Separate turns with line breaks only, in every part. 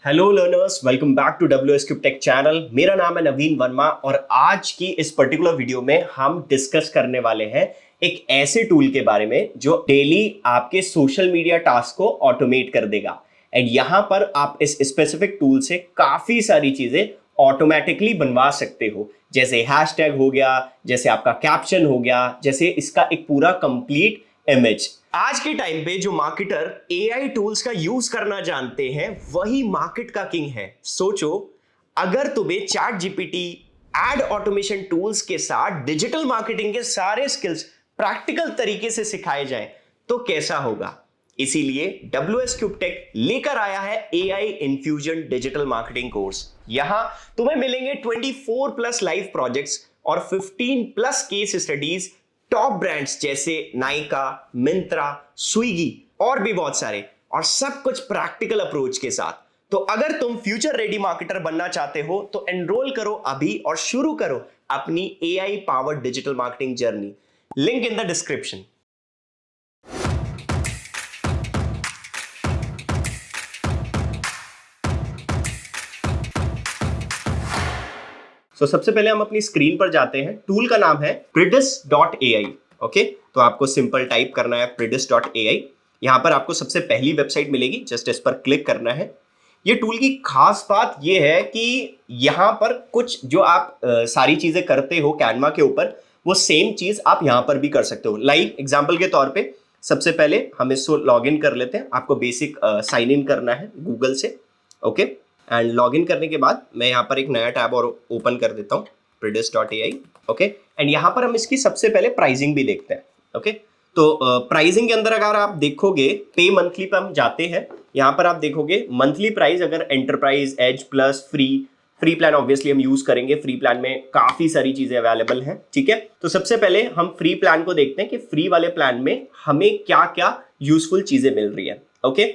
Hello learners, welcome back to WSCube tech channel. मेरा नाम है नवीन वर्मा और आज की इस पर्टिकुलर वीडियो में हम डिस्कस करने वाले हैं एक ऐसे टूल के बारे में जो डेली आपके सोशल मीडिया टास्क को ऑटोमेट कर देगा। एंड यहाँ पर आप इस स्पेसिफिक टूल से काफी सारी चीजें ऑटोमेटिकली बनवा सकते हो, जैसे हैशटैग हो गया, जैसे आपका कैप्शन हो गया, जैसे इसका एक पूरा कंप्लीट इमेज। आज के टाइम पे जो मार्केटर एआई टूल्स का यूज करना जानते हैं वही मार्केट का किंग है। सोचो, अगर तुम्हें chat GPT, ad automation tools के साथ डिजिटल मार्केटिंग के सारे स्किल्स प्रैक्टिकल तरीके से सिखाए जाए तो कैसा होगा। इसीलिए WSCube टेक लेकर आया है AI infusion digital marketing course. यहां तुम्हें मिलेंगे 24 प्लस लाइव प्रोजेक्ट्स और 15 plus case studies top brands जैसे नाइका, मिंत्रा, स्विगी और भी बहुत सारे, और सब कुछ प्रैक्टिकल अप्रोच के साथ। तो अगर तुम फ्यूचर रेडी मार्केटर बनना चाहते हो तो एनरोल करो अभी और शुरू करो अपनी AI powered digital marketing journey. Link in the description. सबसे पहले हम अपनी स्क्रीन पर जाते हैं। टूल का नाम है Predis.ai। ओके, तो आपको सिंपल टाइप करना है Predis.ai। यहां पर आपको सबसे पहली वेबसाइट मिलेगी, जस्ट इस पर क्लिक करना है। ये टूल की खास बात ये है कि यहां पर कुछ जो आप सारी चीजें करते हो कैनवा के ऊपर, वो सेम चीज आप यहां पर भी कर सकते हो। लाइक एग्जाम्पल के तौर पे सबसे पहले हम इसको लॉग इन कर लेते हैं। आपको बेसिक साइन इन करना है गूगल से। ओके, एंड लॉग इन करने के बाद मैं यहाँ पर एक नया टैब और ओपन कर देता हूँ, Predis.ai। ओके, एंड यहाँ पर हम इसकी सबसे पहले प्राइसिंग भी देखते हैं। ओके, तो प्राइसिंग के अंदर अगर आप देखोगे, पे मंथली पर हम जाते हैं। यहाँ पर आप देखोगे मंथली प्राइस, अगर enterprise, edge plus, free plan obviously हम यूज करेंगे। फ्री प्लान में काफी सारी चीजें अवेलेबल हैं। ठीक है, तो सबसे पहले हम फ्री प्लान को देखते हैं कि फ्री वाले प्लान में हमें क्या क्या यूजफुल चीजें मिल रही है। Okay,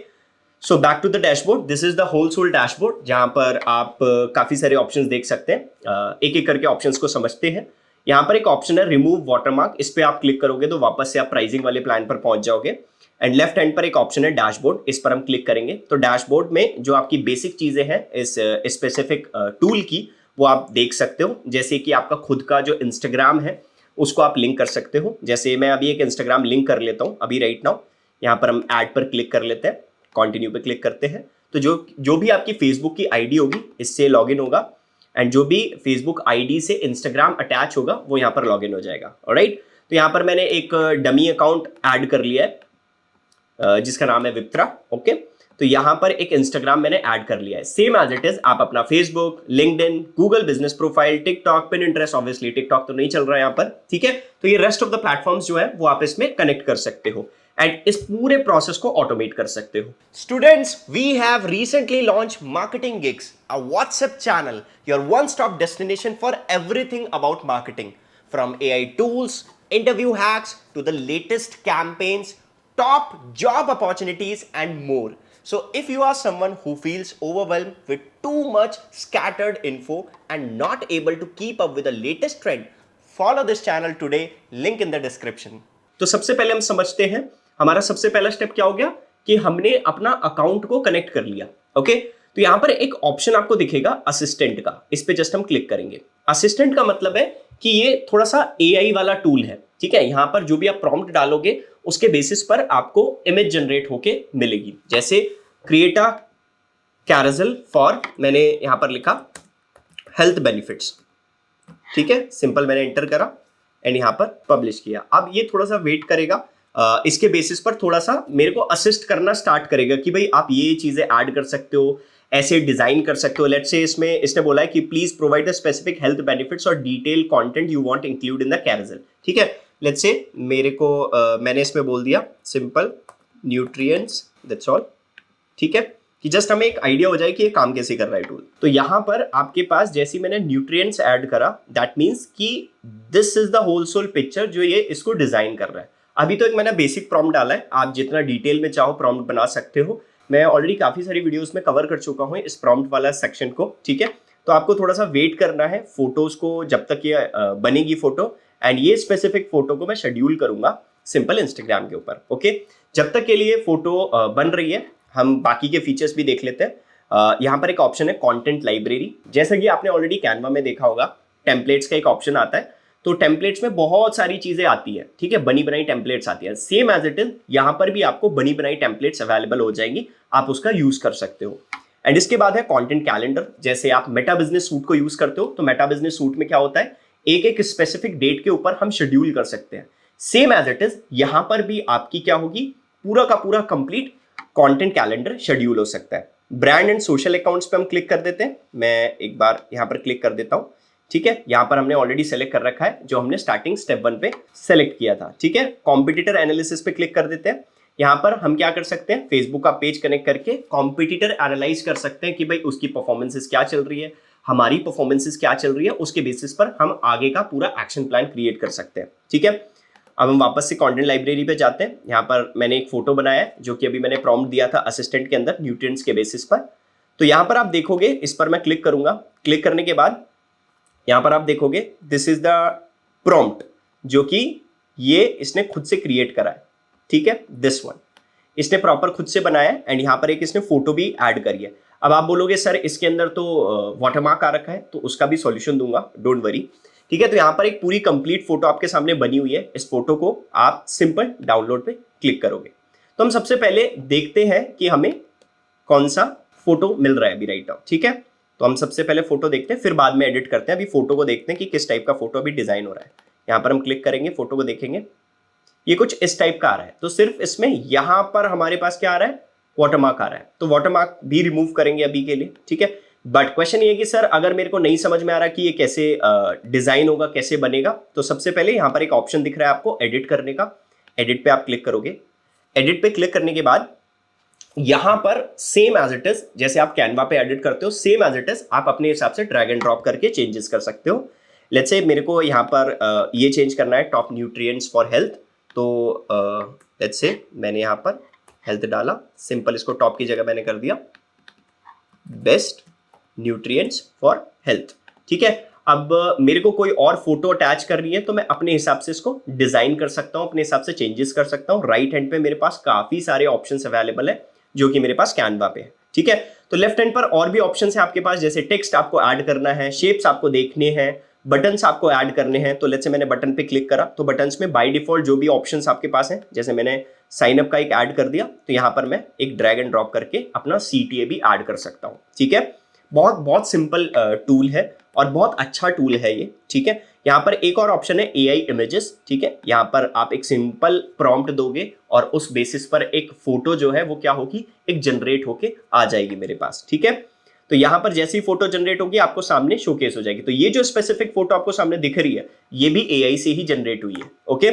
so back to the dashboard. This is the whole soul dashboard, जहां पर आप काफी सारे ऑप्शंस देख सकते हैं। एक एक करके ऑप्शंस को समझते हैं। यहाँ पर एक ऑप्शन है रिमूव वाटरमार्क, इस पे आप क्लिक करोगे तो वापस से आप प्राइसिंग वाले प्लान पर पहुंच जाओगे। एंड लेफ्ट हैंड पर एक ऑप्शन है डैशबोर्ड, इस पर हम क्लिक करेंगे तो डैशबोर्ड में जो आपकी बेसिक चीजें हैं इस स्पेसिफिक टूल की, वो आप देख सकते हो। जैसे कि आपका खुद का जो इंस्टाग्राम है उसको आप लिंक कर सकते हो। जैसे मैं अभी एक इंस्टाग्राम लिंक कर लेता हूँ अभी राइट नाउ। यहाँ पर हम ऐड पर क्लिक कर लेते हैं, कंटिन्यू पे क्लिक करते हैं। तो जो भी आपकी फेसबुक की आईडी होगी इससे लॉगिन होगा, एंड जो भी फेसबुक आईडी से इंस्टाग्राम अटैच होगा वो यहाँ पर लॉगिन हो जाएगा। ऑलराइट, तो यहाँ पर मैंने एक डमी अकाउंट ऐड कर लिया है जिसका नाम है विप्त्रा। ओके, तो यहाँ पर एक इंस्टाग्राम मैंने ऐड कर लिया है, सेम एज इट इज। आप अपना Facebook, LinkedIn, Google business profile, TikTok, Pinterest, obviously TikTok तो नहीं चल रहा है यहाँ पर। ठीक है, तो ये रेस्ट ऑफ द प्लेटफॉर्म्स जो है वो आप इसमें कनेक्ट कर सकते हो एंड इस पूरे प्रोसेस को ऑटोमेट कर सकते हो। Students, we have recently launch marketing gigs, a WhatsApp channel, your one stop destination for everything about marketing, from AI tools, interview hacks to the latest campaigns, top job opportunities and more. So if you are someone who feels overwhelmed with too much scattered info and not able to keep up with the latest trend, follow this channel today, link in the description. तो सबसे पहले हम समझते हैं हमारा सबसे पहला step क्या हो गया कि हमने अपना अकाउंट को कनेक्ट कर लिया। ओके, तो यहां पर एक ऑप्शन आपको दिखेगा असिस्टेंट का, इस पे जस्ट हम क्लिक करेंगे। असिस्टेंट का मतलब है कि ये थोड़ा सा एआई वाला टूल है। ठीक है, यहां पर जो भी आप प्रॉम्प्ट डालोगे उसके बेसिस पर आपको इमेज जनरेट होके मिलेगी। जैसे क्रिएट अ कैरोसेल फॉर, मैंने यहां पर लिखा हेल्थ बेनिफिट्स। ठीक है, सिंपल मैंने एंटर करा एंड यहां पर पब्लिश किया। अब ये थोड़ा सा वेट करेगा, इसके बेसिस पर थोड़ा सा मेरे को असिस्ट करना स्टार्ट करेगा कि भाई आप ये चीजें ऐड कर सकते हो, ऐसे डिजाइन कर सकते हो। लेट्स से इसमें इसने बोला है कि please provide the specific health benefits और detail content you want include in the carousel. ठीक है, लेट्स से मेरे को मैंने इसमें बोल दिया सिंपल न्यूट्रिएंट्स, दैट्स ऑल। ठीक है, कि जस्ट हमें एक आइडिया हो जाए कि ये काम कैसे कर रहा है टूल। तो यहां पर आपके पास जैसे मैंने न्यूट्रिएंट्स ऐड करा, दैट मींस कि this is the whole soul picture जो ये इसको डिजाइन कर रहा है। अभी तो एक मैंने बेसिक प्रॉम्प्ट डाला है, आप जितना डिटेल में चाहो प्रॉम्प्ट बना सकते हो। मैं ऑलरेडी काफी सारी वीडियोस में कवर कर चुका हूं इस प्रॉम्प्ट वाला सेक्शन को। ठीक है, तो आपको थोड़ा सा वेट करना है फोटोज को, जब तक ये बनेगी फोटो। एंड ये स्पेसिफिक फोटो को मैं शेड्यूल करूंगा सिंपल इंस्टाग्राम के ऊपर। ओके, जब तक के लिए फोटो बन रही है हम बाकी के फीचर्स भी देख लेते हैं। यहाँ पर एक ऑप्शन है कंटेंट लाइब्रेरी। जैसा कि आपने ऑलरेडी कैनवा में देखा होगा, टेम्पलेट्स का एक ऑप्शन आता है, तो टेम्पलेट्स में बहुत सारी चीजें आती है, ठीक है, बनी बनाई टेम्पलेट्स आती है। सेम एज इट इज यहाँ पर भी आपको बनी बनाई टेम्पलेट्स अवेलेबल हो जाएंगी, आप उसका यूज कर सकते हो। एंड इसके बाद है कंटेंट कैलेंडर। जैसे आप मेटा बिजनेस सूट को यूज करते हो, तो मेटा बिजनेस सूट में क्या होता है, एक एक स्पेसिफिक डेट के ऊपर हम शेड्यूल कर सकते हैं। सेम एज इट इज यहां पर भी आपकी क्या होगी, पूरा का पूरा कंप्लीट कंटेंट कैलेंडर शेड्यूल हो सकता है। ब्रांड एंड सोशल अकाउंट्स पे हम क्लिक कर देते हैं। मैं एक बार यहां पर क्लिक कर देता हूं, ठीक है। यहां पर हमने ऑलरेडी सेलेक्ट कर रखा है जो हमने स्टार्टिंग स्टेप 1 पे सेलेक्ट किया था, ठीक है। कॉम्पिटिटर एनालिसिस पे क्लिक कर देते हैं। यहां पर हम क्या कर सकते हैं, फेसबुक का पेज कनेक्ट करके कॉम्पिटिटर एनालाइज कर सकते हैं कि भाई उसकी परफॉर्मेंसेस क्या चल रही है, हमारी परफॉर्मेंसेस क्या चल रही है, उसके बेसिस पर हम आगे का पूरा एक्शन प्लान क्रिएट कर सकते हैं, ठीक है। अब हम वापस से कंटेंट लाइब्रेरी पे जाते हैं। यहाँ पर मैंने एक फोटो बनाया है जो कि अभी मैंने प्रॉम्प्ट दिया था असिस्टेंट के अंदर न्यूट्रिएंट्स के बेसिस पर। तो यहाँ पर आप देखोगे, इस पर मैं क्लिक करूंगा। क्लिक करने के बाद यहाँ पर आप देखोगे दिस इज द प्रॉम्प्ट जो कि ये इसने खुद से क्रिएट करा है, ठीक है। दिस वन इसने प्रॉपर खुद से बनाया है एंड यहाँ पर एक इसने फोटो भी ऐड करी है। अब आप बोलोगे सर इसके अंदर तो वाटरमार्क आ रखा है, तो उसका भी सॉल्यूशन दूंगा, डोंट वरी, ठीक है। तो यहाँ पर एक पूरी कंप्लीट फोटो आपके सामने बनी हुई है। इस फोटो को आप सिंपल डाउनलोड पे क्लिक करोगे। तो हम सबसे पहले देखते हैं कि हमें कौन सा फोटो मिल रहा है अभी राइट नाउ, ठीक है। तो हम सबसे पहले फोटो देखते हैं, फिर बाद में एडिट करते हैं। अभी फोटो को देखते हैं कि किस टाइप का फोटो अभी डिजाइन हो रहा है। यहाँ पर हम क्लिक करेंगे, फोटो को देखेंगे, ये कुछ इस टाइप का आ रहा है। तो सिर्फ इसमें यहां पर हमारे पास क्या आ रहा है, वाटरमार्क आ रहा है। तो वाटरमार्क भी रिमूव करेंगे अभी के लिए, ठीक है। बट क्वेश्चन ये है कि सर अगर मेरे को नहीं समझ में आ रहा कि ये कैसे डिजाइन होगा, कैसे बनेगा, तो सबसे पहले यहां पर एक ऑप्शन दिख रहा है आपको एडिट करने का। एडिट पे आप क्लिक करोगे। एडिट पे क्लिक करने के बाद यहां पर सेम एज इट इज, जैसे आप कैनवा पे एडिट करते हो, सेम एज इट इज आप अपने हिसाब से ड्रैग एंड ड्रॉप करके चेंजेस कर सकते हो। लेट्स से मेरे को यहां पर ये चेंज करना है, टॉप न्यूट्रिएंट्स फॉर हेल्थ। तो लेट्स से मैंने यहां पर हेल्थ डाला, सिंपल इसको टॉप की जगह मैंने कर दिया बेस्ट न्यूट्रिएंट्स फॉर हेल्थ, ठीक है। अब मेरे को कोई और फोटो अटैच करनी है तो मैं अपने हिसाब से इसको डिजाइन कर सकता हूं, अपने हिसाब से चेंजेस कर सकता हूं। राइट हैंड पे मेरे पास काफी सारे ऑप्शंस अवेलेबल है जो कि मेरे पास कैनवा पे है, ठीक है। तो लेफ्ट हैंड पर और भी ऑप्शंस है आपके पास, जैसे टेक्स्ट आपको ऐड करना है, शेप्स आपको देखने हैं, बटन्स आपको ऐड करने हैं। तो लेट्स से मैंने बटन पे क्लिक करा, तो बटन्स में बाय डिफॉल्ट जो भी ऑप्शंस आपके पास हैं, जैसे मैंने साइन अप का एक ऐड कर दिया, तो यहाँ पर मैं एक ड्रैग एंड ड्रॉप करके अपना CTA भी ऐड कर सकता हूँ, ठीक है। बहुत बहुत सिंपल टूल है और बहुत अच्छा टूल है ये, ठीक है। यहाँ पर एक और ऑप्शन है AI इमेजेस, ठीक है। यहाँ पर आप एक सिंपल प्रॉम्प्ट दोगे और उस बेसिस पर एक फोटो जो है वो क्या होगी, एक जनरेट होके आ जाएगी मेरे पास, ठीक है। तो यहाँ पर जैसी फोटो जनरेट होगी आपको सामने शोकेस हो जाएगी। तो ये जो स्पेसिफिक फोटो आपको सामने दिख रही है ये भी AI से ही जनरेट हुई है, ओके।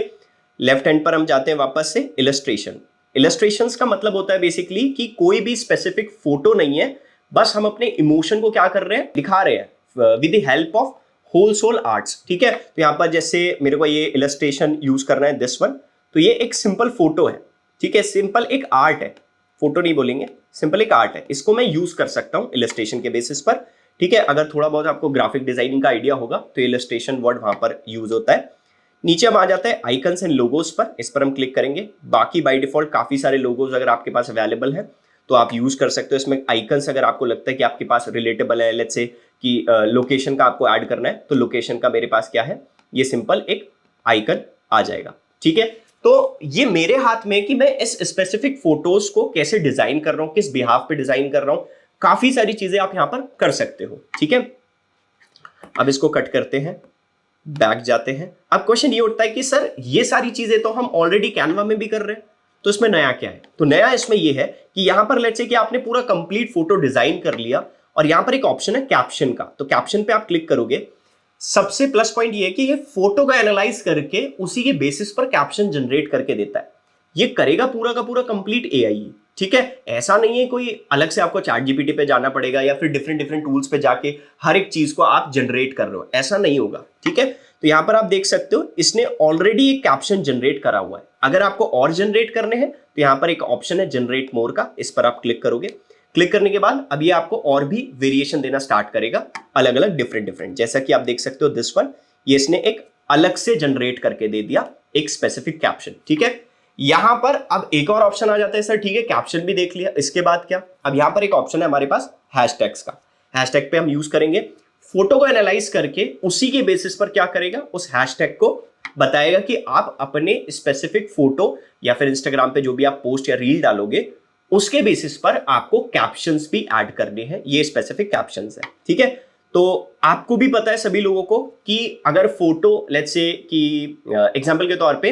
लेफ्ट हैंड पर हम जाते हैं वापस से इलस्ट्रेशन। इलस्ट्रेशंस का मतलब होता है बेसिकली कि कोई भी स्पेसिफिक फोटो नहीं है, बस हम अपने इमोशन को क्या कर रहे हैं, दिखा रहे हैं with the help of whole soul arts, ठीक है। तो यहाँ पर जैसे मेरे को ये इलस्ट्रेशन यूज करना है दिस वन, तो ये एक सिंपल फोटो है, ठीक है, सिंपल एक आर्ट है, फोटो नहीं बोलेंगे, सिंपल एक आर्ट है। इसको मैं यूज कर सकता हूँ इलस्ट्रेशन के बेसिस पर, ठीक है। अगर थोड़ा बहुत आपको ग्राफिक डिजाइनिंग का आइडिया होगा तो इलस्ट्रेशन वर्ड वहां पर यूज होता है। नीचे हम आ जाते हैं आइकन्स एंड लोगोस पर, इस पर हम क्लिक करेंगे। बाकी बाय डिफॉल्ट काफी सारे लोगोस अगर आपके पास अवेलेबल है तो आप यूज कर सकते हो। इसमें आइकन्स अगर आपको लगता है कि आपके पास रिलेटेबल है, लेट्स से कि लोकेशन का आपको ऐड करना है, तो लोकेशन का मेरे पास क्या है, ये सिंपल एक आइकन आ जाएगा, ठीक है। तो ये मेरे हाथ में कि मैं इस स्पेसिफिक फोटोज को कैसे डिजाइन कर रहा हूं, किस बिहाफ पे डिजाइन कर रहा हूं, काफी सारी चीजें आप यहां पर कर सकते हो, ठीक है। अब इसको कट करते हैं, बैक जाते हैं। अब क्वेश्चन ये उठता है कि सर ये सारी चीजें तो हम ऑलरेडी कैनवा में भी कर रहे हैं, तो इसमें नया क्या है। तो नया इसमें ये है कि यहां पर लेट्स से कि आपने पूरा कंप्लीट फोटो डिजाइन कर लिया और यहां पर एक ऑप्शन है कैप्शन का। तो कैप्शन पे आप क्लिक करोगे, सबसे प्लस पॉइंट ये है कि ये फोटो का एनालाइज करके उसी के बेसिस पर कैप्शन जनरेट करके देता है। ये करेगा पूरा का पूरा कंप्लीट AI, ठीक है। ऐसा नहीं है कोई अलग से आपको चैट GPT पे जाना पड़ेगा या फिर डिफरेंट टूल्स पे जाके हर एक चीज को आप जनरेट कर रहे हो, ऐसा नहीं होगा, ठीक है। तो यहां पर आप देख सकते हो इसने ऑलरेडी एक कैप्शन जनरेट करा हुआ है। अगर आपको और जनरेट करने हैं तो यहां पर एक ऑप्शन है जनरेट मोर का, इस पर आप क्लिक करोगे। क्लिक करने के बाद अब ये आपको और भी वेरिएशन देना स्टार्ट करेगा, अलग अलग डिफरेंट, जैसा कि आप देख सकते हो दिस वन, ये इसने एक अलग से जनरेट करके दे दिया एक स्पेसिफिक कैप्शन, ठीक है। यहां पर अब एक और ऑप्शन आ जाता है सर, ठीक है कैप्शन भी देख लिया, इसके बाद क्या, अब यहां पर एक ऑप्शन है हमारे पास हैशटैग्स का। हैशटैग पे हम यूज करेंगे, फोटो को एनालाइज करके उसी के बेसिस पर क्या करेगा, उस हैशटैग को बताएगा कि आप अपने स्पेसिफिक फोटो या फिर इंस्टाग्राम पे जो भी आप पोस्ट या रील डालोगे उसके बेसिस पर आपको कैप्शंस भी ऐड करने हैं, ये स्पेसिफिक कैप्शंस है, ठीक है। तो आपको भी पता है सभी लोगों को कि अगर फोटो लेट्स से कि एग्जांपल के तौर पे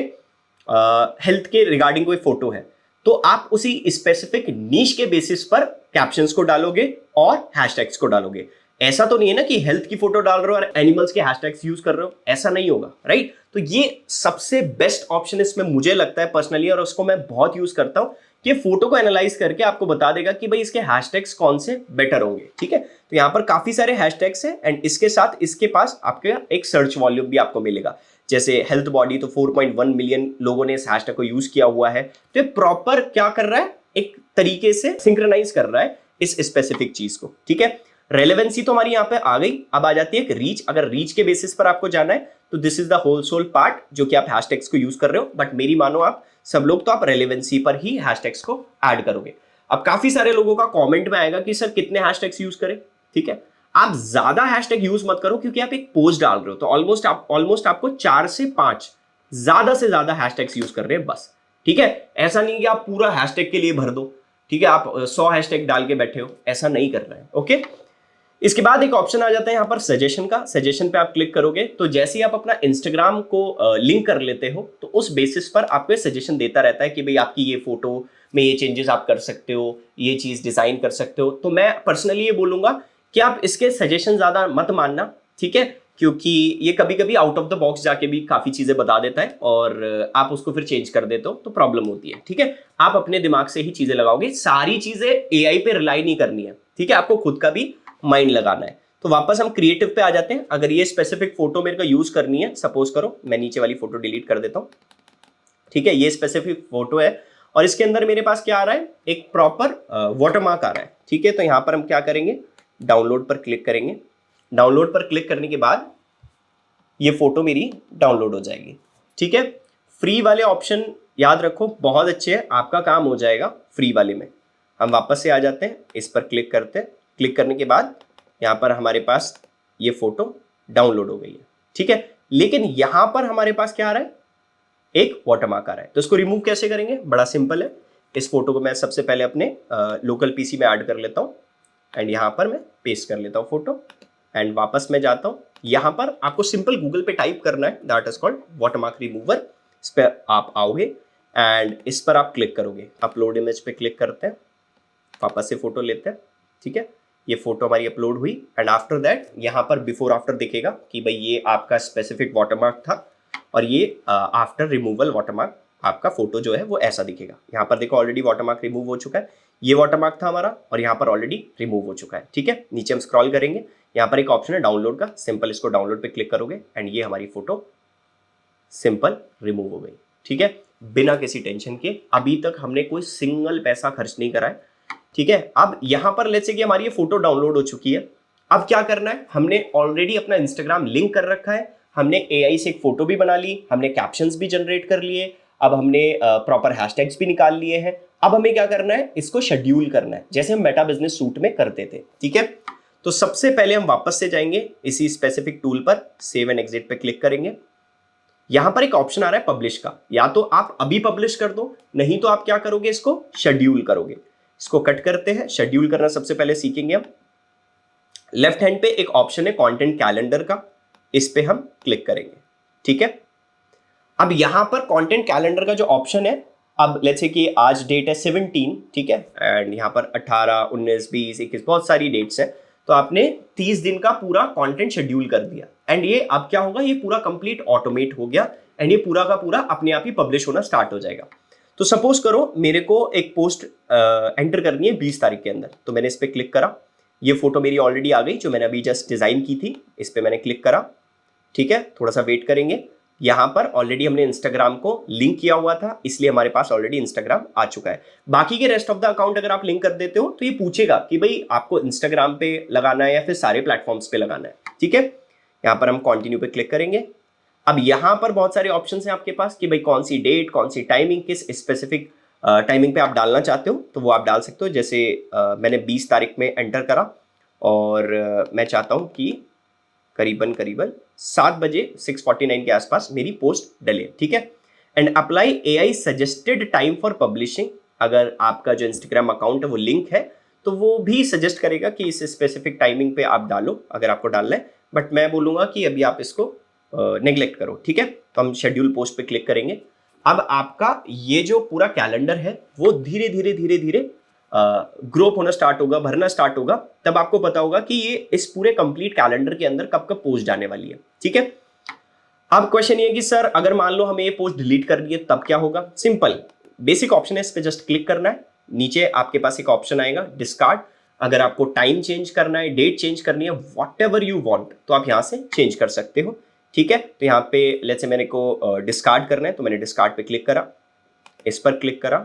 हेल्थ के रिगार्डिंग कोई फोटो है, तो आप उसी स्पेसिफिक नीश के बेसिस पर कैप्शंस को डालोगे और हैशटैग्स को डालोगे। ऐसा तो नहीं है ना कि हेल्थ की फोटो डाल रहे हो और एनिमल्स के हैशटैग्स यूज कर रहे हो, ऐसा नहीं होगा, राइट। तो ये सबसे बेस्ट ऑप्शन इसमें मुझे लगता है पर्सनली, और उसको मैं बहुत यूज करता हूं, कि फोटो को एनालाइज करके आपको बता देगा कि भाई इसके हैशटैग्स कौन से बेटर होंगे, ठीक है। तो यहाँ पर काफी सारे हैशटैग्स हैं एंड इसके साथ इसके पास आपके एक सर्च वॉल्यूम भी आपको मिलेगा। जैसे हेल्थ बॉडी, तो 4.1 मिलियन लोगों ने इस हैशटैग को यूज किया हुआ है। तो प्रॉपर क्या कर रहा है, एक तरीके से सिंक्रोनाइज कर रहा है इस स्पेसिफिक चीज को, ठीक है। रेलेवेंसी तो हमारी यहाँ पे आ गई, अब आ जाती है एक रीच। अगर रीच के बेसिस पर आपको जाना है तो this is the whole soul part जो कि आप हैशटैग्स को यूज कर रहे हो, बट मेरी मानो आप सब लोग तो आप रेलेवेंसी पर ही हैशटैग्स को ऐड करोगे। अब काफी सारे लोगों का कमेंट में आएगा कि सर कितने हैशटैग्स यूज करें, ठीक है। आप ज्यादा हैशटैग यूज मत करो क्योंकि आप एक पोस्ट डाल रहे हो, तो ऑलमोस्ट आपको 4 से 5 ज्यादा से ज्यादा हैशटैग्स यूज कर रहे हैं बस, ठीक है। ऐसा नहीं कि आप पूरा हैशटैग के लिए भर दो, ठीक है, आप 100 हैशटैग डाल के बैठे हो, ऐसा नहीं कर रहे हैं, ओके। इसके बाद एक ऑप्शन आ जाता है यहाँ पर सजेशन का। सजेशन पे आप क्लिक करोगे तो जैसे ही आप अपना इंस्टाग्राम को लिंक कर लेते हो तो उस बेसिस पर आपको सजेशन देता रहता है कि भाई आपकी ये फोटो में ये चेंजेस आप कर सकते हो, ये चीज डिजाइन कर सकते हो। तो मैं पर्सनली ये बोलूंगा कि आप इसके सजेशन ज्यादा मत मानना, ठीक है, क्योंकि ये कभी कभी आउट ऑफ द बॉक्स जाके भी काफी चीजें बता देता है और आप उसको फिर चेंज कर देते हो तो प्रॉब्लम होती है, ठीक है। आप अपने दिमाग से ही चीजें लगाओगे, सारी चीजें एआई पे रिलाई नहीं करनी है, ठीक है, आपको खुद का भी माइंड लगाना है। तो वापस हम क्रिएटिव पे आ जाते हैं। अगर ये स्पेसिफिक फोटो मेरे को यूज करनी है, सपोज करो मैं नीचे वाली फोटो डिलीट कर देता हूं, ठीक है, ये स्पेसिफिक फोटो है और इसके अंदर मेरे पास क्या आ रहा है, एक प्रॉपर वाटरमार्क आ रहा है, ठीक है। तो यहां पर हम क्या करेंगे, डाउनलोड पर क्लिक करेंगे। डाउनलोड पर क्लिक करने के बाद ये फोटो मेरी डाउनलोड हो जाएगी, ठीक है। फ्री वाले ऑप्शन याद रखो बहुत अच्छे हैं, आपका काम हो जाएगा फ्री वाले में। हम वापस से आ जाते हैं, इस पर क्लिक करते हैं। क्लिक करने के बाद यहाँ पर हमारे पास ये फोटो डाउनलोड हो गई है, ठीक है। लेकिन यहां पर हमारे पास क्या आ रहा है, एक वाटरमार्क आ रहा है। तो इसको रिमूव कैसे करेंगे, बड़ा सिंपल है। इस फोटो को मैं सबसे पहले अपने लोकल पीसी में ऐड कर लेता हूँ एंड यहाँ पर मैं पेस्ट कर लेता हूँ फोटो एंड वापस मैं जाता हूँ। यहाँ पर आपको सिंपल गूगल पे टाइप करना है, that is called watermark remover. इस पर आप आओगे एंड इस पर आप क्लिक करोगे, अपलोड इमेज पे क्लिक करते हैं, वापस से फोटो लेते हैं, ठीक है। ये फोटो हमारी अपलोड हुई एंड आफ्टर दैट यहाँ पर बिफोर आफ्टर दिखेगा कि भाई ये आपका स्पेसिफिक वाटरमार्क था और ये आफ्टर रिमूवल वाटरमार्क आपका फोटो जो है वो ऐसा दिखेगा। यहाँ पर देखो ऑलरेडी वाटरमार्क रिमूव हो चुका है, ये वाटरमार्क था हमारा और यहाँ पर ऑलरेडी रिमूव हो चुका है, ठीक है। नीचे हम स्क्रॉल करेंगे, यहाँ पर एक ऑप्शन है डाउनलोड का, सिंपल इसको डाउनलोड पे क्लिक करोगे एंड ये हमारी फोटो सिंपल रिमूव हो गई, ठीक है, बिना किसी टेंशन के। अभी तक हमने कोई सिंगल पैसा खर्च नहीं करा है, ठीक है। अब यहां पर लेट्स से कि हमारी ये फोटो डाउनलोड हो चुकी है, अब क्या करना है, हमने ऑलरेडी अपना इंस्टाग्राम लिंक कर रखा है, हमने एआई से एक फोटो भी बना ली, हमने कैप्शंस भी जनरेट कर लिए, अब हमने प्रॉपर हैशटैग्स भी निकाल लिए हैं। अब हमें क्या करना है, इसको शेड्यूल करना है जैसे हम मेटा बिजनेस सूट में करते थे, ठीक है। तो सबसे पहले हम वापस से जाएंगे इसी स्पेसिफिक टूल पर, सेव एंड एग्जिट पे क्लिक करेंगे। यहां पर एक ऑप्शन आ रहा है पब्लिश का, या तो आप अभी पब्लिश कर दो, नहीं तो आप क्या करोगे, इसको शेड्यूल करोगे। इसको कट करते हैं, शेड्यूल करना सबसे पहले सीखेंगे हम। लेफ्ट हैंड पे एक ऑप्शन है कंटेंट कैलेंडर का, इस पे हम क्लिक करेंगे, ठीक है। अब यहां पर कंटेंट कैलेंडर का जो ऑप्शन है, अब लेट्स से कि आज डेट है 17, ठीक है, एंड यहां पर 18, 19, 20, 21 बहुत सारी डेट्स हैं। तो आपने 30 दिन का पूरा कंटेंट शेड्यूल कर दिया एंड ये अब क्या होगा, ये पूरा कंप्लीट ऑटोमेट हो गया एंड ये पूरा का पूरा अपने आप ही पब्लिश होना स्टार्ट हो जाएगा। तो सपोज करो मेरे को एक पोस्ट एंटर करनी है 20 तारीख के अंदर, तो मैंने इस पर क्लिक करा, ये फोटो मेरी ऑलरेडी आ गई जो मैंने अभी जस्ट डिजाइन की थी, इस पर मैंने क्लिक करा, ठीक है। थोड़ा सा वेट करेंगे, यहाँ पर ऑलरेडी हमने इंस्टाग्राम को लिंक किया हुआ था इसलिए हमारे पास ऑलरेडी इंस्टाग्राम आ चुका है। बाकी के रेस्ट ऑफ द अकाउंट अगर आप लिंक कर देते हो तो ये पूछेगा कि भाई आपको इंस्टाग्राम पे लगाना है या फिर सारे प्लेटफॉर्म्स पे लगाना है, ठीक है। यहाँ पर हम कंटिन्यू पे क्लिक करेंगे। अब यहाँ पर बहुत सारे ऑप्शंस हैं आपके पास कि भाई कौन सी डेट, कौन सी टाइमिंग, किस स्पेसिफिक टाइमिंग पे आप डालना चाहते हो तो वो आप डाल सकते हो। जैसे मैंने 20 तारीख में एंटर करा और मैं चाहता हूँ कि करीबन 7 बजे 6:49 के आसपास मेरी पोस्ट डले, ठीक है। And apply AI suggested time for publishing. अगर आपका जो इंस्टाग्राम अकाउंट है वो लिंक है तो वो भी सजेस्ट करेगा कि इस स्पेसिफिक टाइमिंग पे आप डालो अगर आपको डालना है, बट मैं बोलूंगा कि अभी आप इसको नेग्लेक्ट करो, ठीक है। तो हम शेड्यूल पोस्ट पे क्लिक करेंगे। अब आपका ये जो पूरा कैलेंडर है वो धीरे धीरे धीरे धीरे ग्रोप होना स्टार्ट होगा, भरना स्टार्ट होगा। तब आपको पता होगा कि ये इस पूरे कंप्लीट कैलेंडर के अंदर कब कब पोस्ट जाने वाली है, ठीक है। अब क्वेश्चन ये कि सर अगर मान लो हमें ये पोस्ट डिलीट कर दिए तब क्या होगा? सिंपल, बेसिक ऑप्शन है, इस पे जस्ट क्लिक करना है। नीचे आपके पास एक ऑप्शन आएगा डिस्कार्ड। अगर आपको टाइम चेंज करना है, डेट चेंज करनी है, वॉट एवर यू वॉन्ट, तो आप यहां से चेंज कर सकते हो, ठीक है। तो यहाँ पे लेट्स से मेरे को डिस्कार्ड करना है तो मैंने डिस्कार्ड पे क्लिक करा, इस पर क्लिक करा,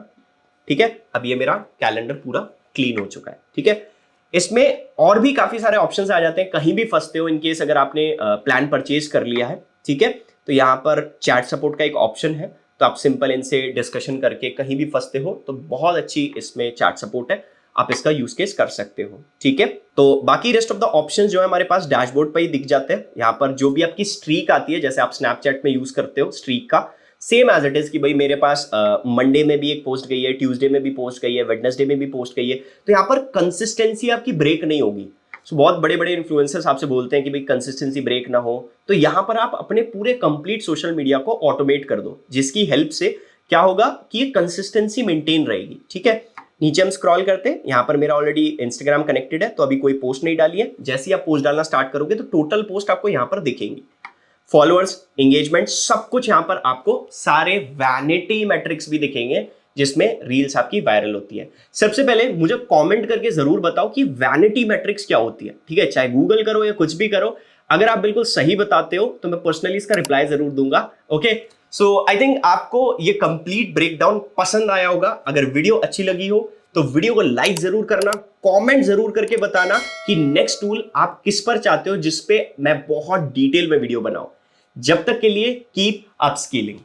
ठीक है। अब ये मेरा कैलेंडर पूरा क्लीन हो चुका है, ठीक है। इसमें और भी काफी सारे ऑप्शंस आ जाते हैं, कहीं भी फंसते हो इनकेस अगर आपने प्लान परचेज कर लिया है, ठीक है, तो यहाँ पर चैट सपोर्ट का एक ऑप्शन है। तो आप सिंपल इनसे डिस्कशन करके कहीं भी फंसते हो तो बहुत अच्छी इसमें चैट सपोर्ट है, आप इसका यूज केस कर सकते हो, ठीक है। तो बाकी रेस्ट ऑफ द ऑप्शंस जो है हमारे पास डैशबोर्ड पर ही दिख जाते हैं। यहाँ पर जो भी आपकी स्ट्रीक आती है, जैसे आप स्नैपचैट में यूज करते हो स्ट्रीक का, सेम एज इट इज कि भाई मेरे पास मंडे में भी एक पोस्ट गई है, ट्यूसडे में भी पोस्ट गई है, वेडनेसडे में भी पोस्ट गई है, तो यहाँ पर कंसिस्टेंसी आपकी ब्रेक नहीं होगी। So, बहुत बड़े बड़े इन्फ्लुएंसर्स आपसे बोलते हैं कि भाई कंसिस्टेंसी ब्रेक ना हो, तो यहाँ पर आप अपने पूरे कंप्लीट सोशल मीडिया को ऑटोमेट कर दो, जिसकी हेल्प से क्या होगा कि ये कंसिस्टेंसी मेंटेन रहेगी, ठीक है। नीचे हम स्क्रॉल करते हैं, यहाँ पर मेरा ऑलरेडी इंस्टाग्राम कनेक्टेड है तो अभी कोई पोस्ट नहीं डाली है। जैसे ही आप पोस्ट डालना स्टार्ट करोगे तो टोटल पोस्ट आपको यहाँ पर दिखेंगी, फॉलोअर्स, एंगेजमेंट, सब कुछ यहाँ पर आपको सारे वैनिटी मैट्रिक्स भी दिखेंगे जिसमें रील्स आपकी वायरल होती है। सबसे पहले मुझे कमेंट करके जरूर बताओ कि वैनिटी मैट्रिक्स क्या होती है, ठीक है। चाहे गूगल करो या कुछ भी करो, अगर आप बिल्कुल सही बताते हो तो मैं पर्सनली इसका रिप्लाई जरूर दूंगा, ओके। सो आई थिंक आपको ये कंप्लीट ब्रेकडाउन पसंद आया होगा। अगर वीडियो अच्छी लगी हो तो वीडियो को लाइक जरूर करना, कमेंट जरूर करके बताना कि नेक्स्ट टूल आप किस पर चाहते हो जिसपे मैं बहुत डिटेल में वीडियो बनाऊं। जब तक के लिए कीप अपस्किलिंग।